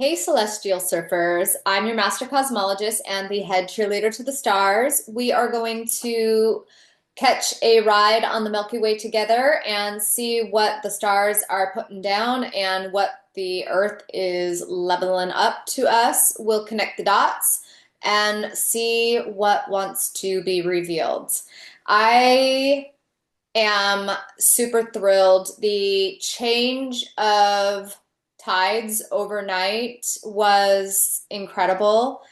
Hey, celestial surfers. I'm your master cosmologist and the head cheerleader to the stars. We are going to catch a ride on the Milky Way together and see what the stars are putting down and what the Earth is leveling up to us. We'll connect the dots and see what wants to be revealed. I am super thrilled. The change of tides overnight was incredible.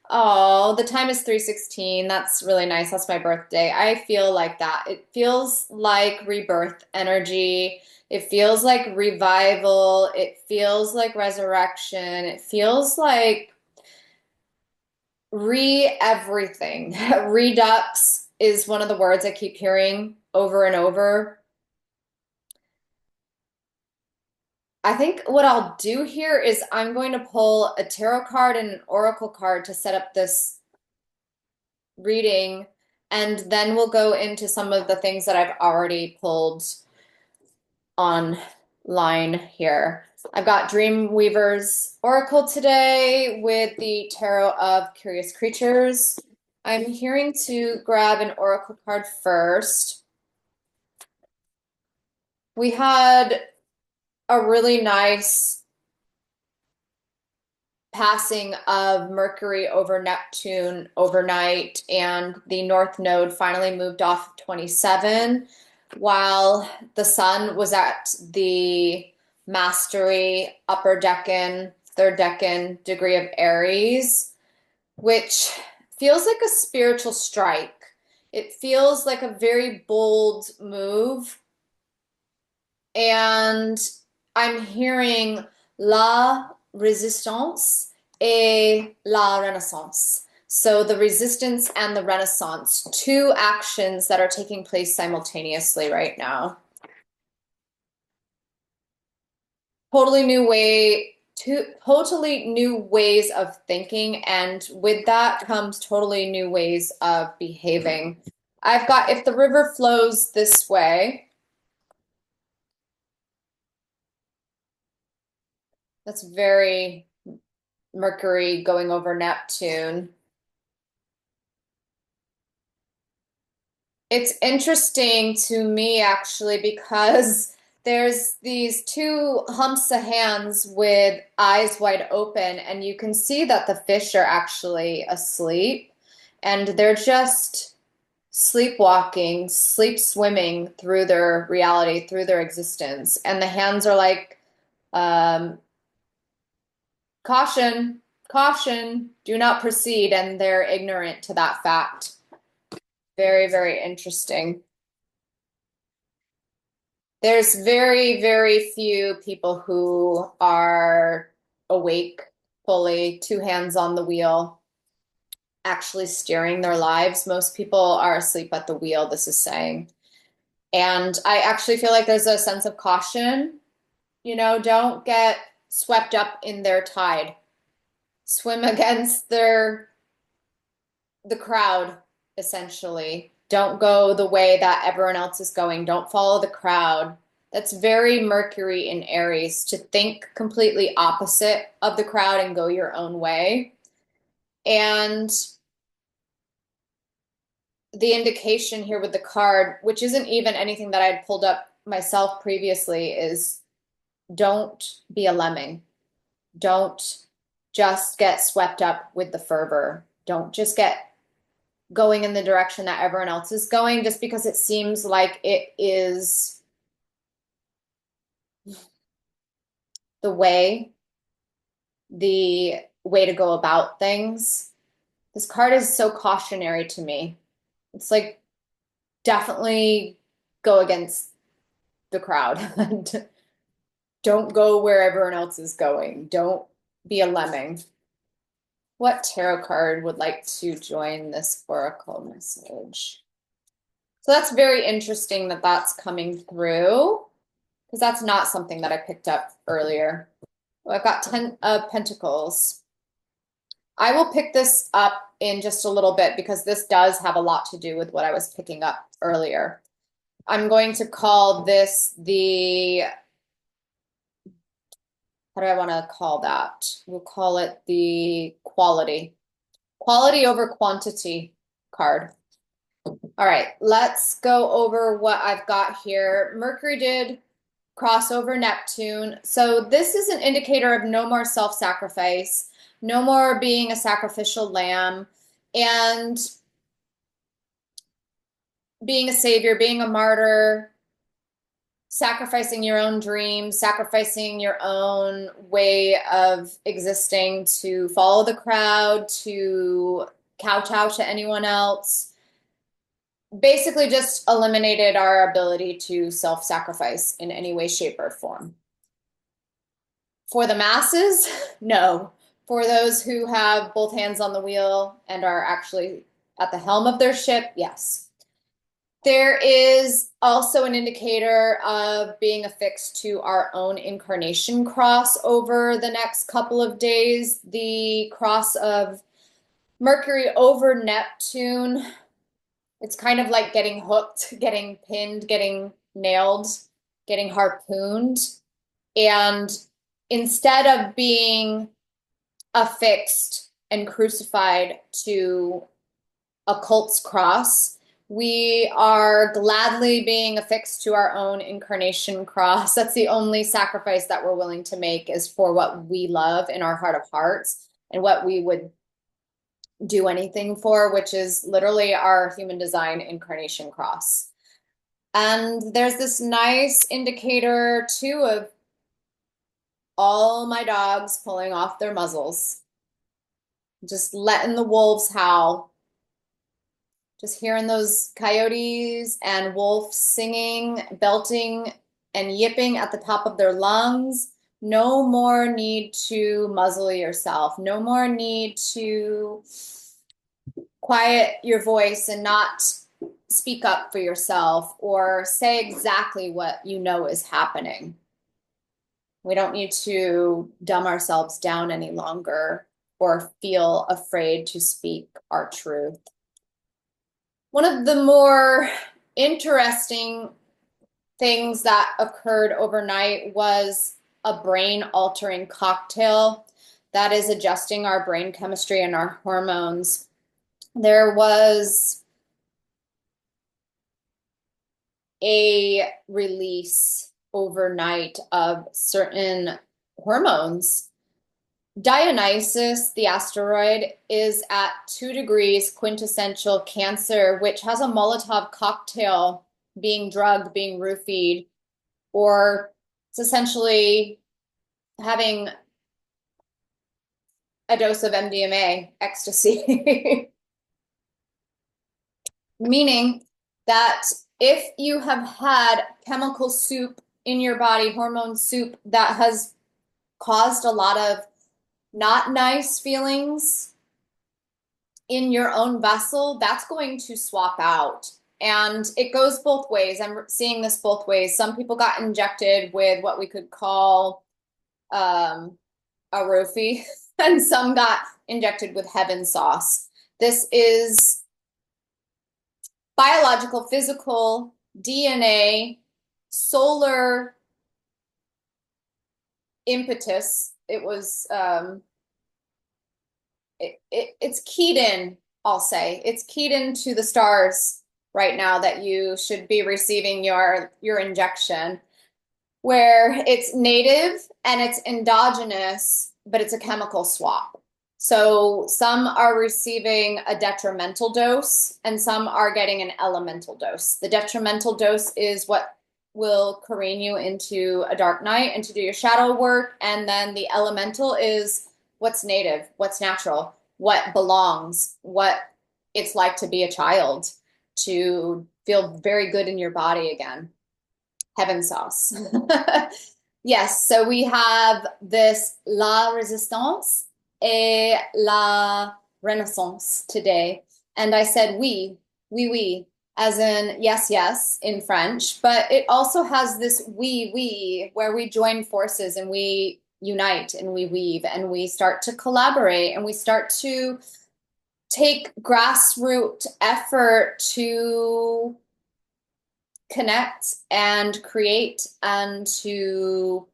Oh, the time is 3:16. That's really nice. That's my birthday. I feel like that. It feels like rebirth energy. It feels like revival. It feels like resurrection. It feels like re-everything. Redux is one of the words I keep hearing over and over. I think what I'll do here is I'm going to pull a tarot card and an oracle card to set up this reading, and then we'll go into some of the things that I've already pulled online here. I've got Dreamweaver's Oracle today with the Tarot of Curious Creatures. I'm hearing to grab an oracle card first. We had a really nice passing of Mercury over Neptune overnight, and the North Node finally moved off of 27, while the Sun was at the Mastery, Upper Decan, Third Decan degree of Aries, which feels like a spiritual strike. It feels like a very bold move, and I'm hearing la Résistance et la Renaissance. So the resistance and the Renaissance, two actions that are taking place simultaneously right now. Totally new way, totally new ways of thinking, and with that comes totally new ways of behaving. I've got if the river flows this way, that's very Mercury going over Neptune. It's interesting to me actually because there's these two humps of hands with eyes wide open, and you can see that the fish are actually asleep and they're just sleepwalking, sleep swimming through their reality, through their existence. And the hands are like, um, caution, caution, do not proceed. And they're ignorant to that fact. Very, very interesting. There's very, very few people who are awake fully, two hands on the wheel, actually steering their lives. Most people are asleep at the wheel, this is saying. And I actually feel like there's a sense of caution. Don't get swept up in their tide. Swim against the crowd, essentially. Don't go the way that everyone else is going. Don't follow the crowd. That's very Mercury in Aries, to think completely opposite of the crowd and go your own way. And the indication here with the card, which isn't even anything that I had pulled up myself previously, is don't be a lemming. Don't just get swept up with the fervor. Don't just get going in the direction that everyone else is going just because it seems like it is the way, the way to go about things. This card is so cautionary to me. It's like definitely go against the crowd. Don't go where everyone else is going. Don't be a lemming. What tarot card would like to join this oracle message? So that's very interesting that that's coming through, because that's not something that I picked up earlier. Well, I've got 10 of Pentacles. I will pick this up in just a little bit because this does have a lot to do with what I was picking up earlier. I'm going to call this the how do I want to call that? We'll call it the quality over quantity card. All right, let's go over what I've got here. Mercury did cross over Neptune. So this is an indicator of no more self-sacrifice, no more being a sacrificial lamb, and being a savior, being a martyr, sacrificing your own dreams, sacrificing your own way of existing to follow the crowd, to kowtow to anyone else. Basically just eliminated our ability to self-sacrifice in any way, shape, or form. For the masses, no. For those who have both hands on the wheel and are actually at the helm of their ship, yes. There is also an indicator of being affixed to our own incarnation cross over the next couple of days. The cross of Mercury over Neptune, it's kind of like getting hooked, getting pinned, getting nailed, getting harpooned. And instead of being affixed and crucified to a cult's cross, we are gladly being affixed to our own incarnation cross. That's the only sacrifice that we're willing to make, is for what we love in our heart of hearts and what we would do anything for, which is literally our human design incarnation cross. And there's this nice indicator too of all my dogs pulling off their muzzles, just letting the wolves howl. Just hearing those coyotes and wolves singing, belting, and yipping at the top of their lungs. No more need to muzzle yourself. No more need to quiet your voice and not speak up for yourself or say exactly what you know is happening. We don't need to dumb ourselves down any longer or feel afraid to speak our truth. One of the more interesting things that occurred overnight was a brain-altering cocktail that is adjusting our brain chemistry and our hormones. There was a release overnight of certain hormones. Dionysus, the asteroid, is at 2 degrees quintessential Cancer, which has a Molotov cocktail being drugged, being roofied, or it's essentially having a dose of MDMA, ecstasy. Meaning that if you have had chemical soup in your body, hormone soup that has caused a lot of not nice feelings in your own vessel, that's going to swap out. And it goes both ways. I'm seeing this both ways. Some people got injected with what we could call a roofie, and some got injected with heaven sauce. This is biological, physical, DNA, solar impetus. It was it's keyed in, I'll say. It's keyed into the stars right now that you should be receiving your injection, where it's native and it's endogenous, but it's a chemical swap. So some are receiving a detrimental dose and some are getting an elemental dose. The detrimental dose is what will careen you into a dark night and to do your shadow work. And then the elemental is what's native, what's natural, what belongs, what it's like to be a child, to feel very good in your body again. Heaven sauce. Yes, so we have this La Résistance et la Renaissance today. And I said oui, as in yes, yes in French, but it also has this we, where we join forces and we unite and we weave and we start to collaborate and we start to take grassroots effort to connect and create and to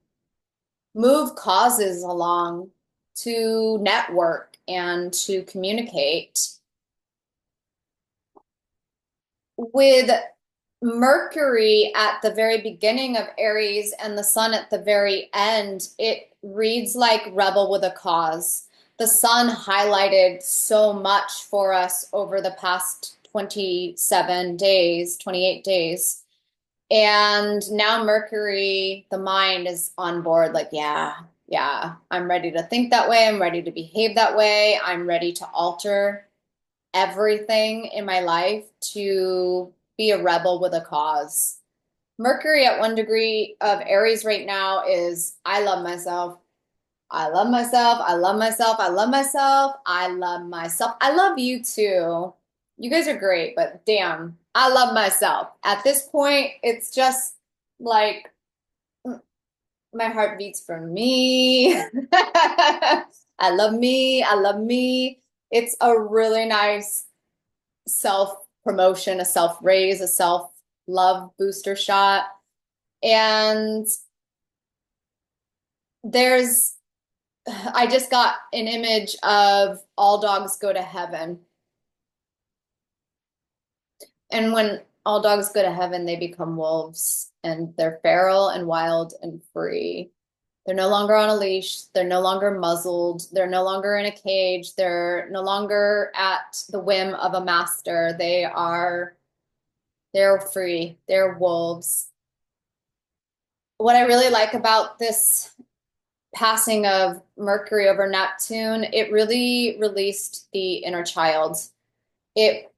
move causes along, to network and to communicate. With Mercury at the very beginning of Aries and the sun at the very end, it reads like rebel with a cause. The sun highlighted so much for us over the past 27 days, 28 days. And now Mercury, the mind, is on board, like, yeah, I'm ready to think that way. I'm ready to behave that way. I'm ready to alter everything in my life to be a rebel with a cause. Mercury at 1 degree of Aries right now is I love myself. I love myself. I love myself. I love myself. I love myself. I love you too. You guys are great, but damn, I love myself. At this point, it's just like my heart beats for me. I love me. I love me. It's a really nice self-promotion, a self-raise, a self-love booster shot. And I just got an image of all dogs go to heaven. And when all dogs go to heaven, they become wolves, and they're feral and wild and free. They're no longer on a leash. They're no longer muzzled. They're no longer in a cage. They're no longer at the whim of a master. They're free. They're wolves. What I really like about this passing of Mercury over Neptune, it really released the inner child. It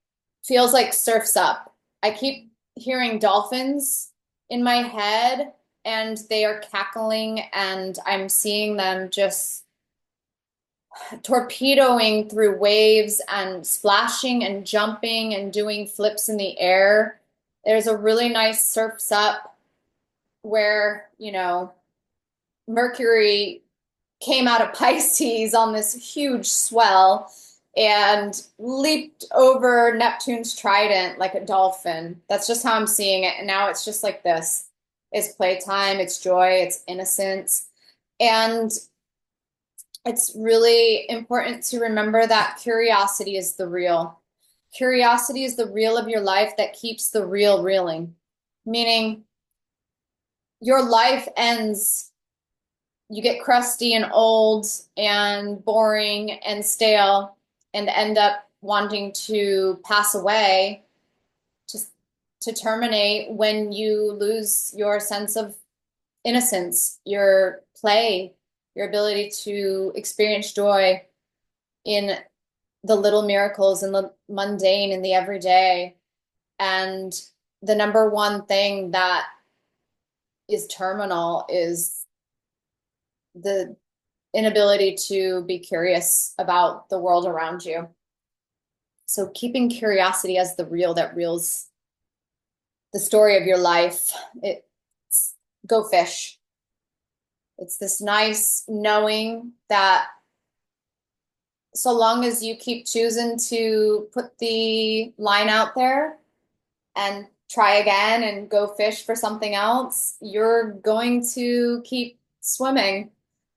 feels like surf's up. I keep hearing dolphins in my head, and they are cackling, and I'm seeing them just torpedoing through waves and splashing and jumping and doing flips in the air. There's a really nice surf's up where, Mercury came out of Pisces on this huge swell and leaped over Neptune's trident like a dolphin. That's just how I'm seeing it. And now it's just like this. It's playtime, it's joy, it's innocence. And it's really important to remember that curiosity is the real. Curiosity is the real of your life that keeps the real reeling. Meaning, your life ends, you get crusty and old and boring and stale and end up wanting to pass away, to terminate when you lose your sense of innocence, your play, your ability to experience joy in the little miracles, in the mundane, in the everyday. And the number one thing that is terminal is the inability to be curious about the world around you. So keeping curiosity as the real that reels the story of your life, it's go fish. It's this nice knowing that so long as you keep choosing to put the line out there and try again and go fish for something else, you're going to keep swimming,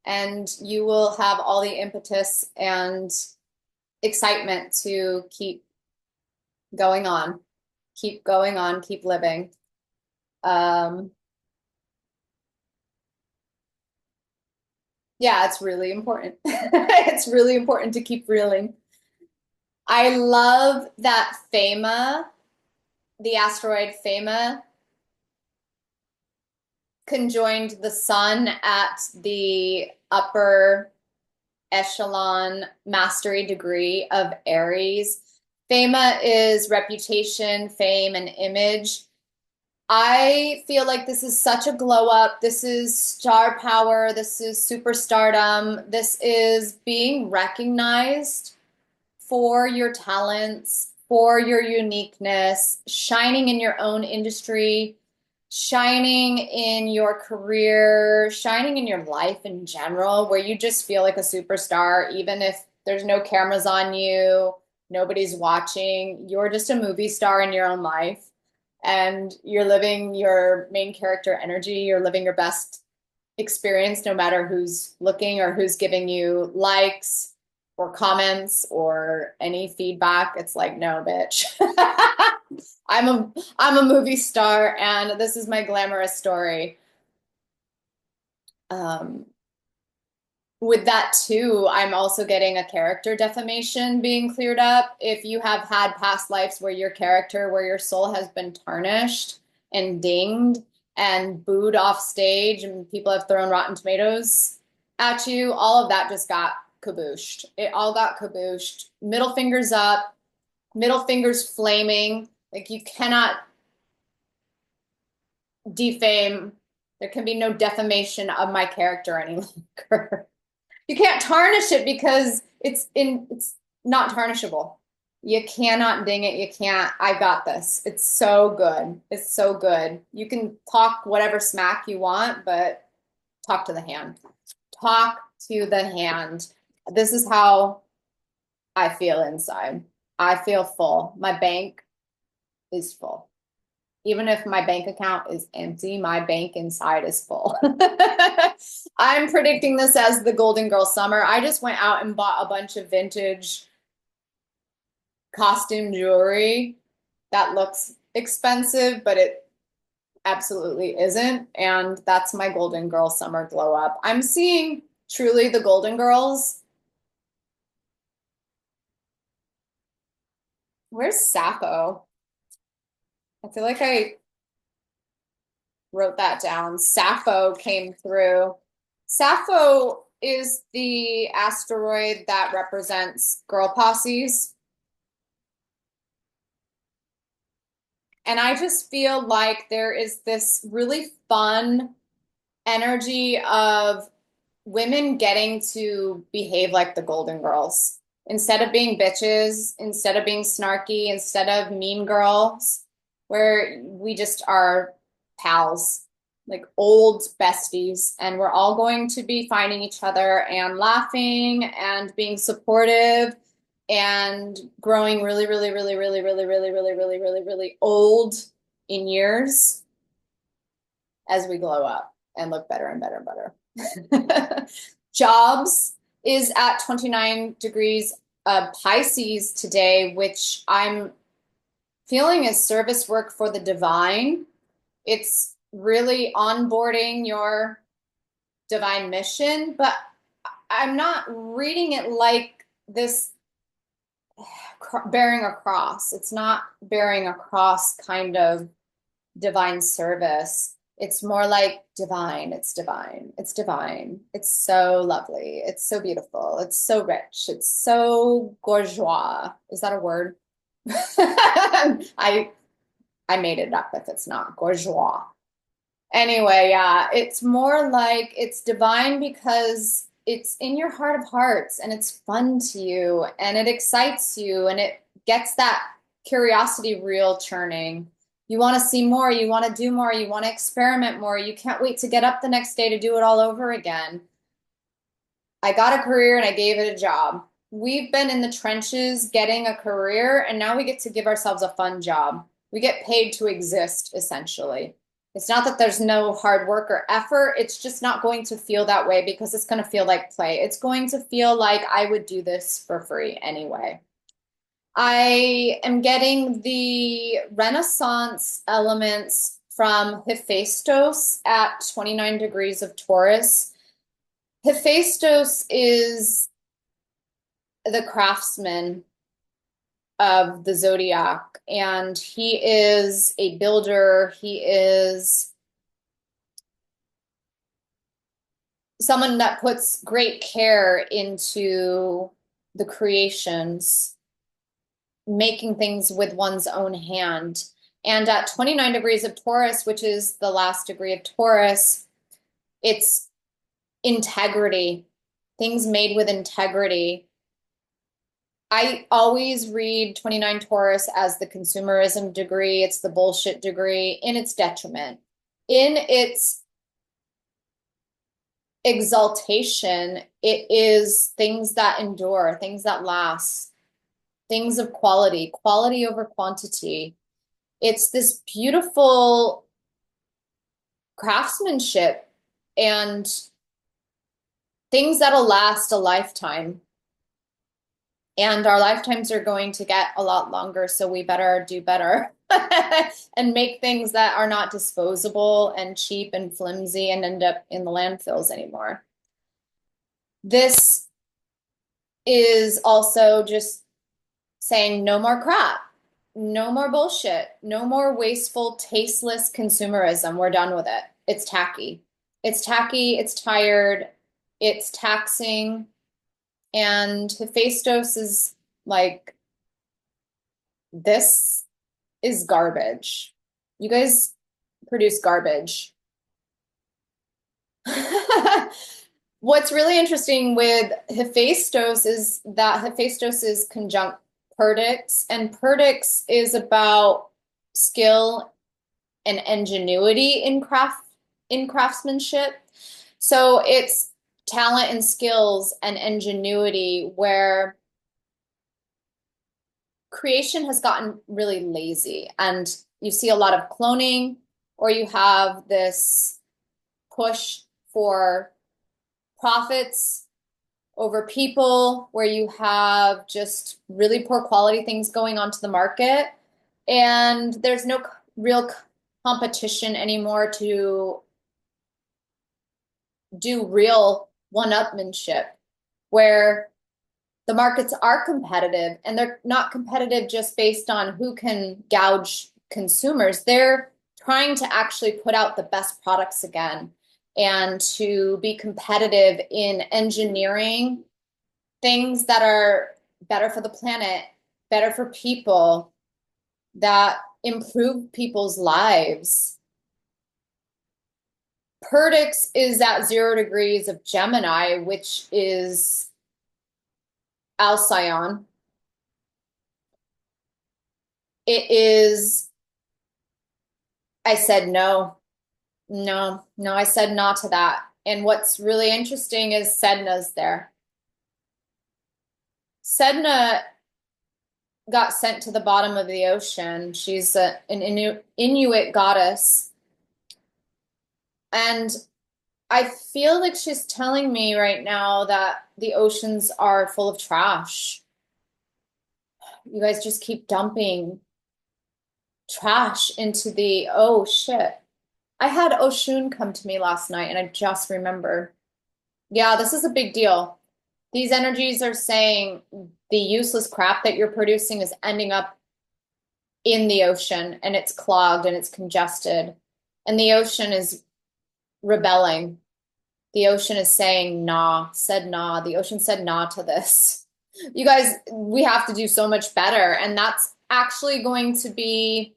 and you will have all the impetus and excitement to keep going on, keep living. Yeah, it's really important. It's really important to keep reeling. I love that 𝗵𝗻, the asteroid 𝗵𝗻, conjoined the sun at the upper echelon mastery degree of Aries. 𝗵𝗻 is reputation, fame, and image. I feel like this is such a glow up. This is star power. This is superstardom. This is being recognized for your talents, for your uniqueness, shining in your own industry, shining in your career, shining in your life in general, where you just feel like a superstar, even if there's no cameras on you, nobody's watching. You're just a movie star in your own life, and you're living your main character energy. You're living your best experience, no matter who's looking or who's giving you likes or comments or any feedback. It's like, no, bitch. I'm a movie star and this is my glamorous story. With that too, I'm also getting a character defamation being cleared up. If you have had past lives where your character, where your soul has been tarnished and dinged and booed off stage and people have thrown rotten tomatoes at you, all of that just got kabooshed. It all got kabooshed. Middle fingers up, middle fingers flaming. Like you cannot defame. There can be no defamation of my character any longer. You can't tarnish it because it's not tarnishable. You cannot ding it. You can't. I got this. It's so good. It's so good. You can talk whatever smack you want, but talk to the hand. Talk to the hand. This is how I feel inside. I feel full. My bank is full. Even if my bank account is empty, my bank inside is full. I'm predicting this as the Golden Girl summer. I just went out and bought a bunch of vintage costume jewelry that looks expensive, but it absolutely isn't. And that's my Golden Girl summer glow up. I'm seeing truly the Golden Girls. Where's Sappho? I feel like I wrote that down. Sappho came through. Sappho is the asteroid that represents girl posses. And I just feel like there is this really fun energy of women getting to behave like the Golden Girls. Instead of being bitches, instead of being snarky, instead of mean girls, where we just are pals, like old besties, and we're all going to be finding each other and laughing and being supportive and growing really, really, really, really, really, really, really, really, really, really old in years as we glow up and look better and better and better. Jobs is at 29 degrees of Pisces today, which I'm feeling is service work for the divine. It's really onboarding your divine mission, but I'm not reading it like this bearing a cross. It's not bearing a cross kind of divine service. It's more like divine. It's divine. It's divine. It's so lovely. It's so beautiful. It's so rich. It's so 𝗺𝗀𝗄𝗯. Is that a word? I made it up if it's not 𝗺𝗀𝗄𝗯. Anyway, yeah, it's more like it's divine because it's in your heart of hearts and it's fun to you and it excites you and it gets that curiosity reel churning. You want to see more, you want to do more, you want to experiment more. You can't wait to get up the next day to do it all over again. I got a career and I gave it a job. We've been in the trenches getting a career and now we get to give ourselves a fun job. We get paid to exist, essentially. It's not that there's no hard work or effort. It's just not going to feel that way because it's going to feel like play. It's going to feel like I would do this for free anyway. I am getting the Renaissance elements from Hephaestus at 29 degrees of Taurus. Hephaestus is the craftsman of the zodiac, and he is a builder. He is someone that puts great care into the creations, making things with one's own hand. And at 29 degrees of Taurus, which is the last degree of Taurus, it's integrity, things made with integrity. I always read 29 Taurus as the consumerism degree. It's the bullshit degree in its detriment. In its exaltation, it is things that endure, things that last, things of quality, quality over quantity. It's this beautiful craftsmanship and things that'll last a lifetime. And our lifetimes are going to get a lot longer, so we better do better and make things that are not disposable and cheap and flimsy and end up in the landfills anymore. This is also just saying no more crap, no more bullshit, no more wasteful, tasteless consumerism. We're done with it. It's tacky. It's tacky, it's tired, it's taxing. And 𝗵𝗵𝗀𝗀 is like, this is garbage. You guys produce garbage. What's really interesting with 𝗵𝗵𝗀𝗀 is that 𝗵𝗵𝗀𝗀 is conjunct 𝗵𝗀𝗀𝗀, and 𝗵𝗀𝗀𝗀 is about skill and ingenuity in craftsmanship. So it's talent and skills and ingenuity where creation has gotten really lazy, and you see a lot of cloning, or you have this push for profits over people, where you have just really poor quality things going onto the market, and there's no real competition anymore to do real one-upmanship, where the markets are competitive, and they're not competitive just based on who can gouge consumers. They're trying to actually put out the best products again and to be competitive in engineering things that are better for the planet, better for people, that improve people's lives. 𝗵𝗀𝗀𝗀𝗀 is at 0 degrees of Gemini, which is Alcyon. It is, I said no, I said no to that. And what's really interesting is Sedna's there. Sedna got sent to the bottom of the ocean. She's an Inuit goddess. And I feel like she's telling me right now that the oceans are full of trash. You guys just keep dumping trash into the, oh shit. I had Oshun come to me last night and I just remembered. Yeah, this is a big deal. These energies are saying the useless crap that you're producing is ending up in the ocean, and it's clogged and it's congested. And the ocean is rebelling. The ocean is saying nah, said nah. The ocean said nah to this. You guys, we have to do so much better. And that's actually going to be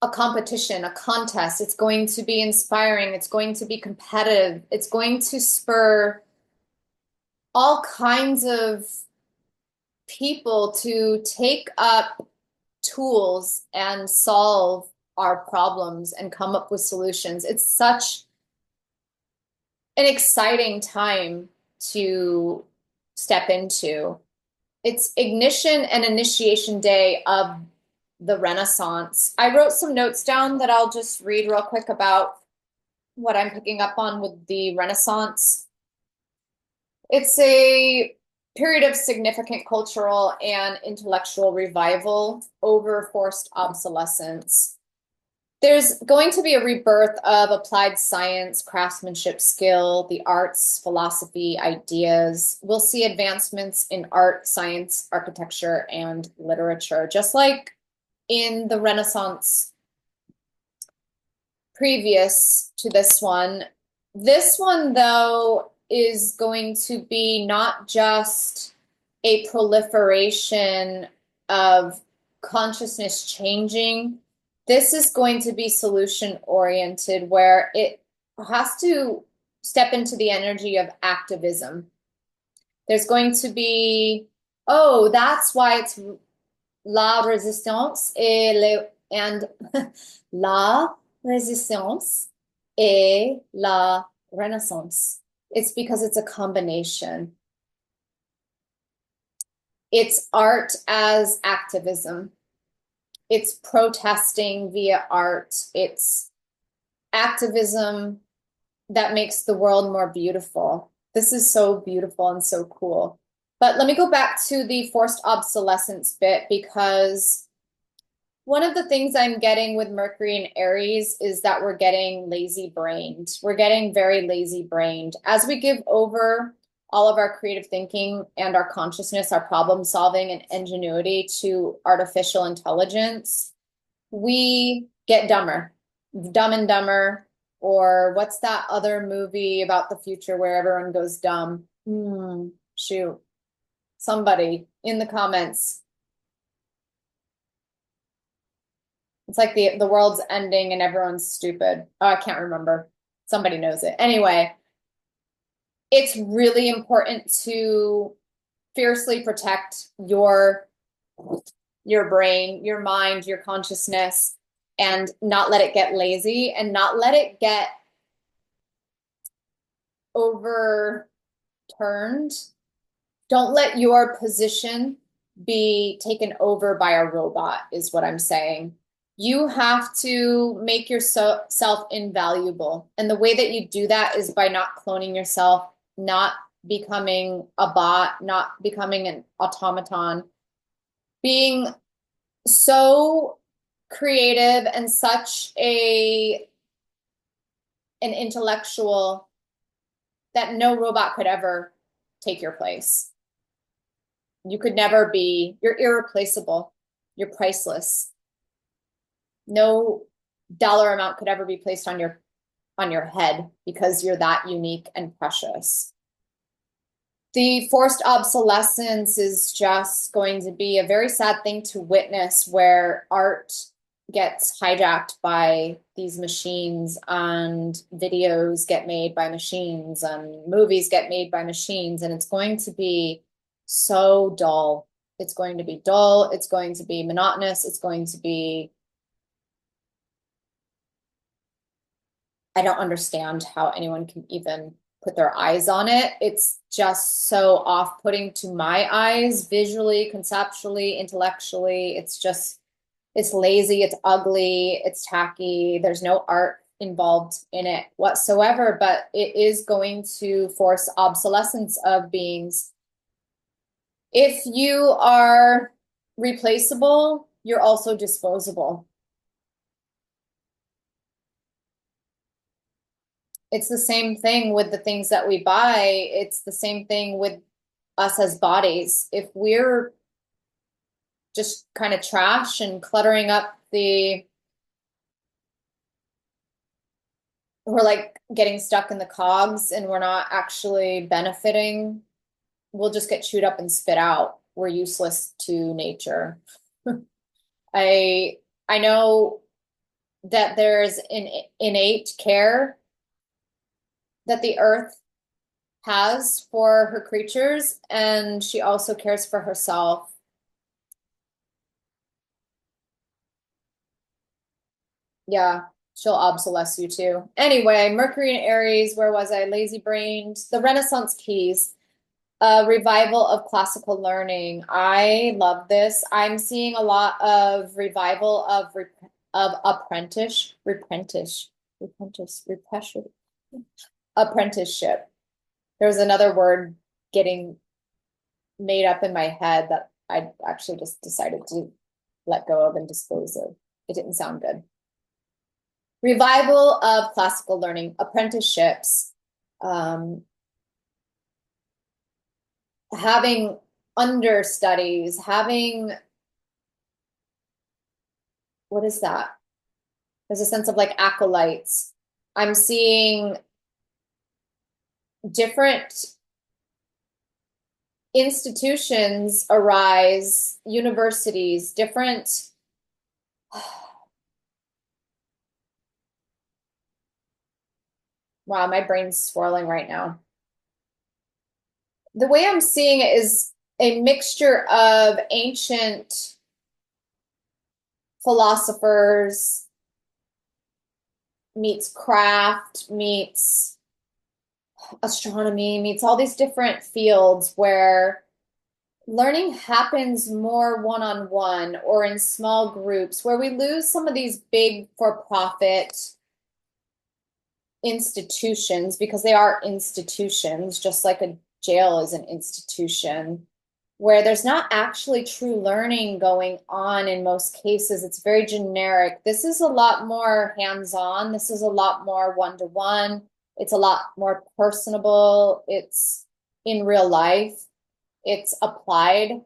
a competition, a contest. It's going to be inspiring. It's going to be competitive. It's going to spur all kinds of people to take up tools and solve our problems and come up with solutions. It's such an exciting time to step into. It's ignition and initiation day of the Renaissance. I wrote some notes down that I'll just read real quick about what I'm picking up on with the Renaissance. It's a period of significant cultural and intellectual revival over forced obsolescence. There's going to be a rebirth of applied science, craftsmanship, skill, the arts, philosophy, ideas. We'll see advancements in art, science, architecture, and literature, just like in the Renaissance previous to this one. This one, though, is going to be not just a proliferation of consciousness changing. This is going to be solution-oriented, where it has to step into the energy of activism. There's going to be, oh, that's why it's la résistance and la résistance et la renaissance. It's because it's a combination. It's art as activism. It's protesting via art. It's activism that makes the world more beautiful. This is so beautiful and so cool. But let me go back to the forced obsolescence bit, because one of the things I'm getting with Mercury and Aries is that we're getting lazy brained. We're getting very lazy brained. As we give over all of our creative thinking and our consciousness, our problem solving and ingenuity to artificial intelligence, we get dumber, Dumb and Dumber, or what's that other movie about the future where everyone goes dumb? Shoot. Somebody in the comments. It's like the world's ending and everyone's stupid. Oh, I can't remember. Somebody knows it. Anyway, it's really important to fiercely protect your brain, your mind, your consciousness, and not let it get lazy and not let it get overturned. Don't let your position be taken over by a robot, is what I'm saying. You have to make yourself invaluable. And the way that you do that is by not cloning yourself, not becoming a bot, not becoming an automaton, being so creative and such an intellectual that no robot could ever take your place. You could never be, you're irreplaceable. You're priceless. No dollar amount could ever be placed on your head because you're that unique and precious. The forced obsolescence is just going to be a very sad thing to witness, where art gets hijacked by these machines and videos get made by machines and movies get made by machines, and it's going to be so dull. It's going to be dull. It's going to be monotonous. It's going to be, I don't understand how anyone can even put their eyes on it. It's just so off-putting to my eyes, visually, conceptually, intellectually. It's lazy, it's ugly, it's tacky. There's no art involved in it whatsoever, but it is going to force obsolescence of beings. If you are replaceable, you're also disposable. It's the same thing with the things that we buy. It's the same thing with us as bodies. If we're just kind of trash and cluttering up we're like getting stuck in the cogs and we're not actually benefiting, we'll just get chewed up and spit out. We're useless to nature. I know that there's an innate care that the earth has for her creatures, and she also cares for herself. Yeah, she'll obsolesce you too. Anyway, Mercury and Aries, where was I? Lazy brained. The Renaissance keys, a revival of classical learning. I love this. I'm seeing a lot of revival of apprenticeship. There's another word getting made up in my head that I actually just decided to let go of and dispose of. It didn't sound good. Revival of classical learning, apprenticeships, having understudies, having, what is that? There's a sense of like acolytes. I'm seeing different institutions arise, universities, different wow, my brain's swirling right now. The way I'm seeing it is a mixture of ancient philosophers meets craft, meets astronomy, meets all these different fields where learning happens more one-on-one or in small groups, where we lose some of these big for-profit institutions, because they are institutions, just like a jail is an institution, where there's not actually true learning going on in most cases. It's very generic. This is a lot more hands-on. This is a lot more one-to-one. It's a lot more personable. It's in real life. It's applied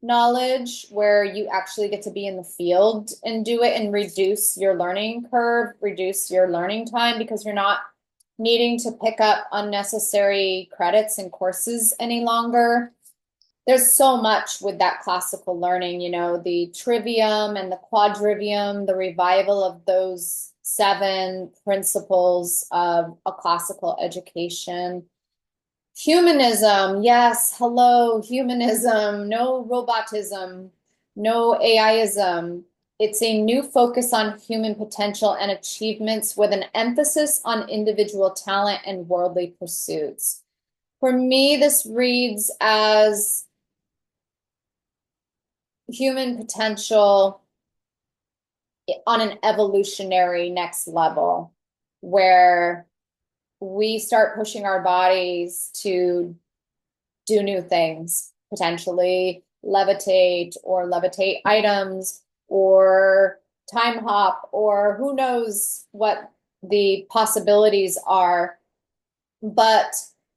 knowledge where you actually get to be in the field and do it and reduce your learning curve, reduce your learning time, because you're not needing to pick up unnecessary credits and courses any longer. There's so much with that classical learning, you know, the trivium and the quadrivium, the revival of those 7 principles of a classical education. Humanism, yes, hello, humanism, no robotism, no AIism. It's a new focus on human potential and achievements with an emphasis on individual talent and worldly pursuits. For me, this reads as human potential on an evolutionary next level, where we start pushing our bodies to do new things, potentially levitate or levitate items or time hop, or who knows what the possibilities are. But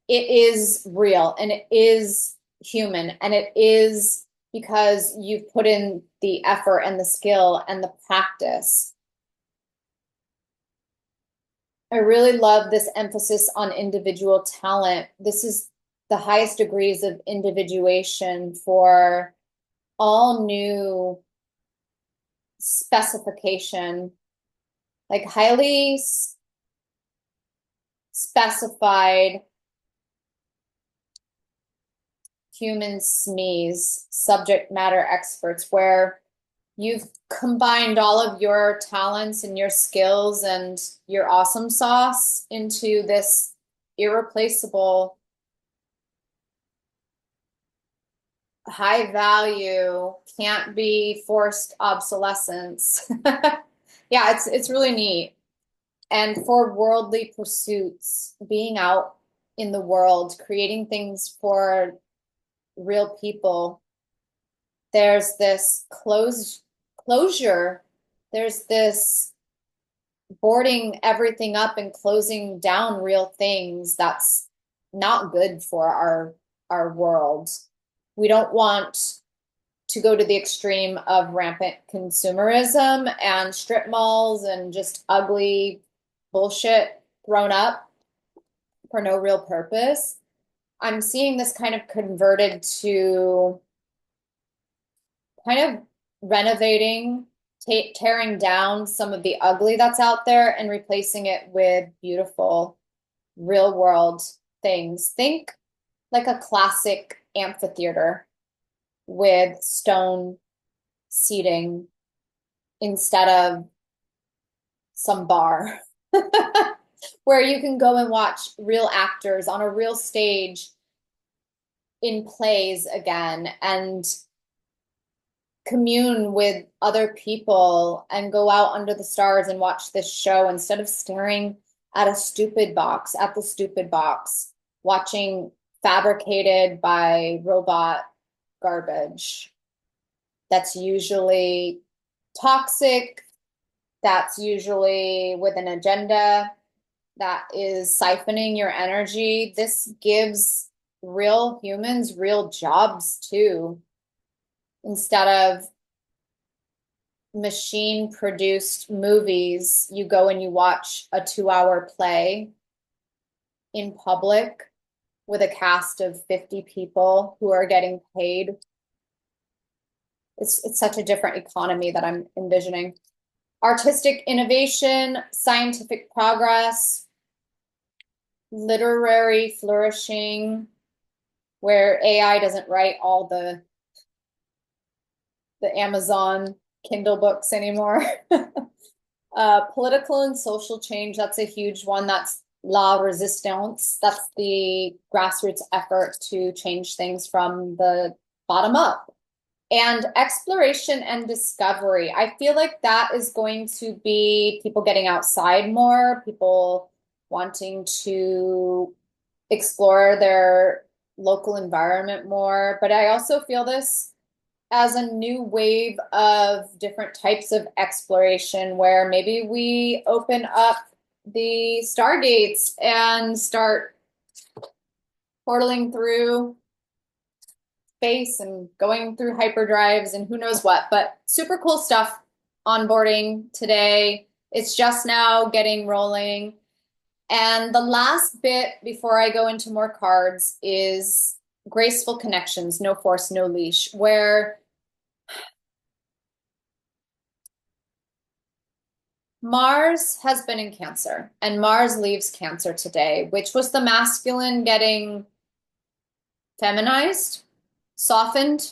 it is real and it is human, and it is because you've put in the effort and the skill and the practice. I really love this emphasis on individual talent. This is the highest degrees of individuation for all new specification, like highly specified human SMEs, subject matter experts, where you've combined all of your talents and your skills and your awesome sauce into this irreplaceable, high value, can't be forced obsolescence. Yeah, it's really neat. And for worldly pursuits, being out in the world, creating things for real people, there's this closure, there's this boarding everything up and closing down real things that's not good for our world. We don't want to go to the extreme of rampant consumerism and strip malls and just ugly bullshit thrown up for no real purpose. I'm seeing this kind of converted to kind of renovating, tearing down some of the ugly that's out there and replacing it with beautiful, real world things. Think like a classic amphitheater with stone seating instead of some bar. Where you can go and watch real actors on a real stage in plays again and commune with other people and go out under the stars and watch this show instead of staring at the stupid box, watching fabricated by robot garbage that's usually toxic, that's usually with an agenda, that is siphoning your energy. This gives real humans real jobs too. Instead of machine-produced movies, you go and you watch a 2-hour play in public with a cast of 50 people who are getting paid. It's such a different economy that I'm envisioning. Artistic innovation, scientific progress, literary flourishing, where AI doesn't write all the Amazon Kindle books anymore. Political and social change, that's a huge one. That's La Résistance. That's the grassroots effort to change things from the bottom up. And exploration and discovery. I feel like that is going to be people getting outside more, people wanting to explore their local environment more. But I also feel this as a new wave of different types of exploration where maybe we open up the stargates and start portaling through space and going through hyperdrives and who knows what. But super cool stuff onboarding today. It's just now getting rolling. And the last bit before I go into more cards is graceful connections, no force, no leash, where Mars has been in Cancer, and Mars leaves Cancer today, which was the masculine getting feminized, softened,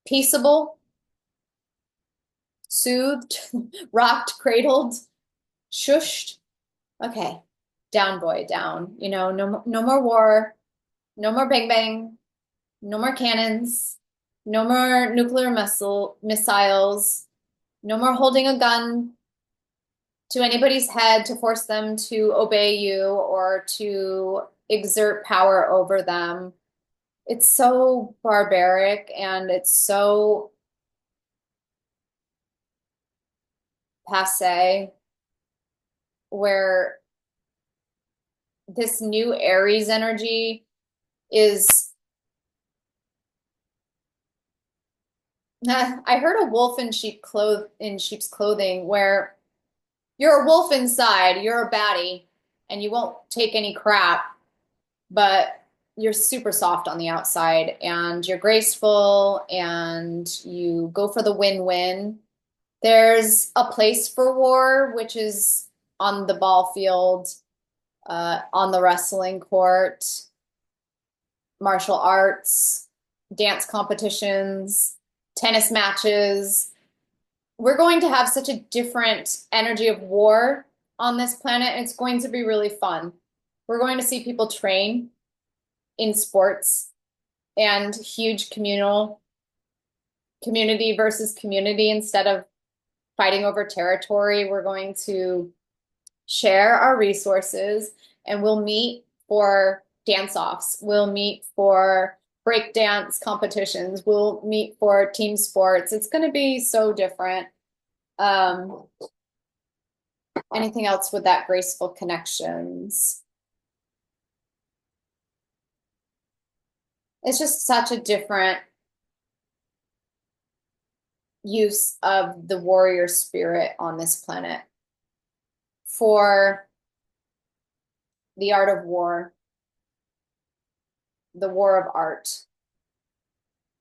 peaceable, soothed, rocked, cradled, shushed. Okay, down, boy, down. You know, no more war, no more bang bang, no more cannons, no more nuclear missiles, no more holding a gun to anybody's head to force them to obey you or to exert power over them. It's so barbaric and it's so passé, where this new Aries energy is, I heard a wolf in sheep's clothing, where you're a wolf inside, you're a baddie, and you won't take any crap, but you're super soft on the outside, and you're graceful, and you go for the win-win. There's a place for war, which is on the ball field, on the wrestling court, martial arts, dance competitions, tennis matches. We're going to have such a different energy of war on this planet. It's going to be really fun. We're going to see people train in sports and huge community versus community instead of fighting over territory. We're going to share our resources, and we'll meet for dance-offs. We'll meet for break dance competitions. We'll meet for team sports. It's going to be so different. Anything else with that graceful connections? It's just such a different use of the warrior spirit on this planet for the art of war, the war of art.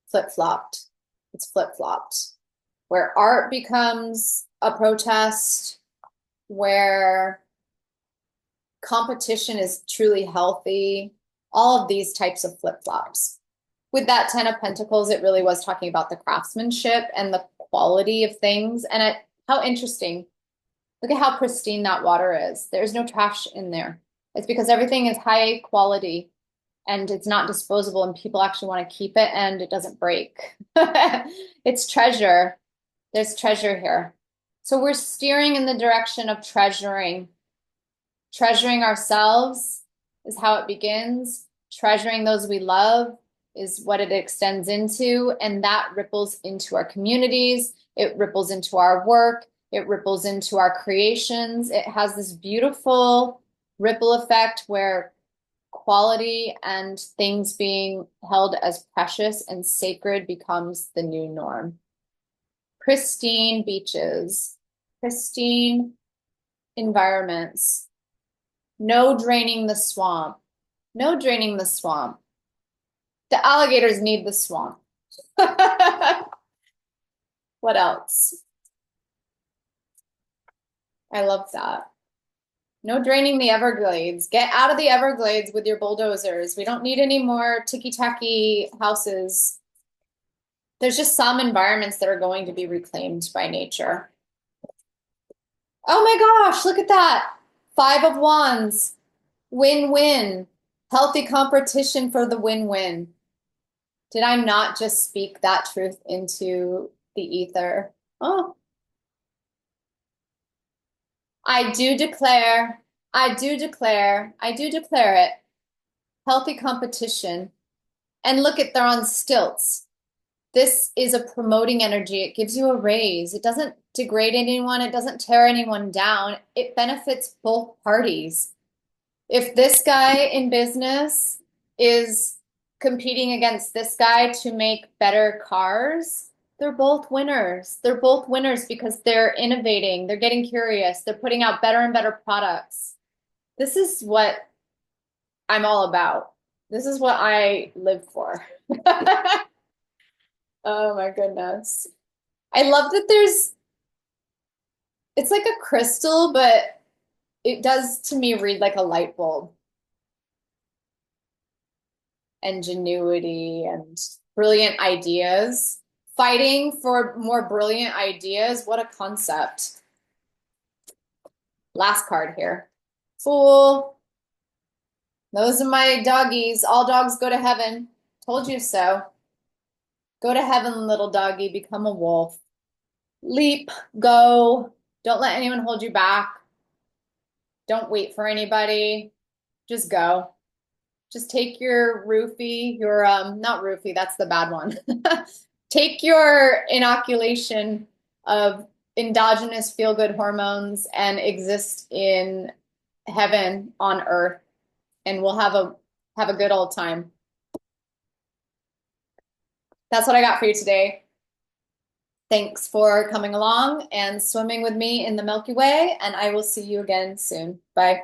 Flip-flopped. It's flip-flopped, where art becomes a protest, where competition is truly healthy, all of these types of flip-flops. With that 10 of Pentacles, it really was talking about the craftsmanship and the quality of things. And how interesting. Look at how pristine that water is. There's no trash in there. It's because everything is high quality and it's not disposable, and people actually want to keep it and it doesn't break. It's treasure. There's treasure here. So we're steering in the direction of treasuring. Treasuring ourselves is how it begins. Treasuring those we love is what it extends into, and that ripples into our communities. It ripples into our work. It ripples into our creations. It has this beautiful ripple effect where quality and things being held as precious and sacred becomes the new norm. Pristine beaches, pristine environments. No draining the swamp. No draining the swamp. The alligators need the swamp. What else? I love that. No draining the Everglades. Get out of the Everglades with your bulldozers. We don't need any more ticky-tacky houses. There's just some environments that are going to be reclaimed by nature. Oh my gosh, look at that. 5 of Wands. Win-win. Healthy competition for the win-win. Did I not just speak that truth into the ether? Oh. I do declare, I do declare it. Healthy competition. And look at, they're on stilts. This is a promoting energy. It gives you a raise. It doesn't degrade anyone. It doesn't tear anyone down. It benefits both parties. If this guy in business is competing against this guy to make better cars, they're both winners. They're both winners because they're innovating, they're getting curious, they're putting out better and better products. This is what I'm all about. This is what I live for. Oh my goodness. I love that it's like a crystal, but it does to me read like a light bulb. Ingenuity and brilliant ideas. Fighting for more brilliant ideas. What a concept. Last card here. Fool. Those are my doggies. All dogs go to heaven. Told you so. Go to heaven, little doggy. Become a wolf. Leap. Go. Don't let anyone hold you back. Don't wait for anybody. Just go. Just take your roofie, your not roofie, that's the bad one. Take your inoculation of endogenous feel-good hormones and exist in heaven on earth, and we'll have a good old time. That's what I got for you today. Thanks for coming along and swimming with me in the Milky Way, and I will see you again soon. Bye.